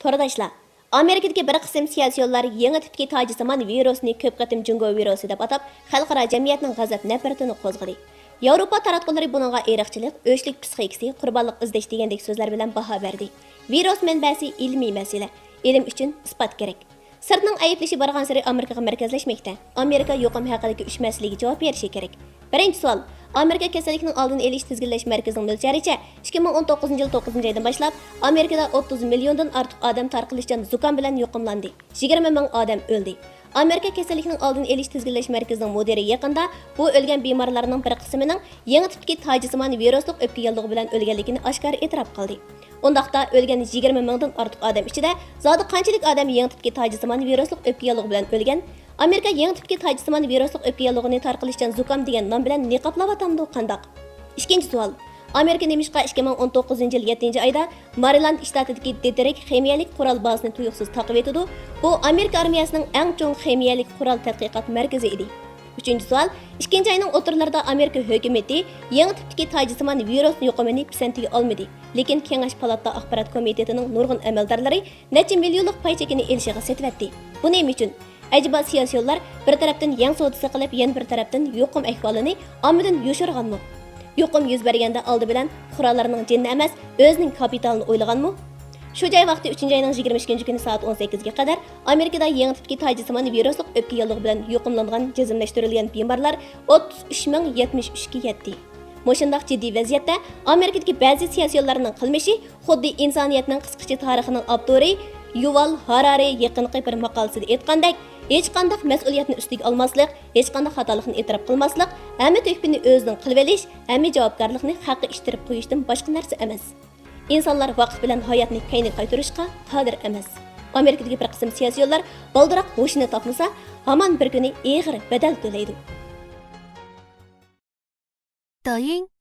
To'rdashlar, Amerikadagi bir qism siyosiyonlar yangi tipdagi tojisimon virusni ko'p qatim jungo virusi deb atab, xalqaro jamiyatning g'azab nafratini qo'zg'adi. Yevropa taratqullari buningga eriqchilik, o'chlik psixikasi, qurbonlik izlash degandek so'zlar bilan baho berdi. Virus manbasi ilmiy masala, ilm uchun isbot kerak. Sirtning ayıplashi borgan sari Amerikaga markazlashmoqda. Amerika yuqum haqidagi 3 masalaga javob berishi kerak. Birinchi savol, Amerika kasallikning oldini olish tizginlash markazining mo'ljaricha 2019 yil 9-oydan boshlab Amerikada 30 milliondan ortiq odam tarqalishchan zukam bilan yuqumlandi. 20 ming odam o'ldi. Amerika kasallikning oldini olish tizginlash markazining mudiri yaqinda bu o'lgan bemorlarning bir qismining yangi tipdagi tojisimon viruslik o'pka yallig'i bilan o'lganligini oshkor e'tirof qildi. Undaqda o'lgan 20 mingdan ortiq odam ichida zodi qanchalik odam yangi tipdagi tojisimon viruslik o'pka yallig'i bilan o'lgan? Amerika yangi tipdagi tojisimon viruslik o'pka yallig'ini tarqalishchan zukam degan nom bilan niqoblayotamdi qandaq? Ikkinchi savol. Amerika nemishqa 2019 yil 7-oyda Maryland shtatidagi Detroit ximiyalik qurol bazasini tuyuqsiz taqib etdi. Bu Amerika armiyasining eng chong ximiyalik qurol tadqiqot markazi edi. Üçüncü savol, 2-oyning o'tirlarida Amerika hukumati yangi tipdagi tojisimon virus yuqumini pisantiga olmadi. Lekin Kengash palata axborot komitetining nurg'un amaldorlari necha millionlik pay chekini elishiga setvatdi. Bu nima uchun? Acaba siyosiyonlar bir tarafdan yang savdosi qilib, yana bir tarafdan yuqum ahvolini ommadan yoshirganmi? Yuqum yuz berganda oldi bilan qurollarning jinni emas, o'zining kapitalini o'ylaganmi? Shu joy vaqti 3-oyning 22-kuni soat 18 ga qadar Amerikada yangi tipdagi tojisimon viruslik o'pka yallig'i bilan yuqumlangan jazmlashtirilgan bemorlar 33073 ga yetdi. Moshundaq jiddiy vaziyatda Amerikadagi ba'zi siyosiyonlarning qilmishi xuddi insoniyatning qisqacha tarixining avtori Yuval Harari yaqinqi bir maqolasida aytgandek, hech qanday mas'uliyatni ustiga olmaslik, hech qanday xatolikni e'tirof qilmaslik, hamma töhfini o'zining qilib olish, hamma javobgarlikni haqqi ishtirib qo'yishdan boshqa narsa emas. İnsanlar vaqt bilan hayotni qayni qaytarishga qodir emas. Amerikadagi bir qism siyosiyonlar baldiroq hoshini topmasa, hamon bir kuni og'ir badal to'laydi. 抖音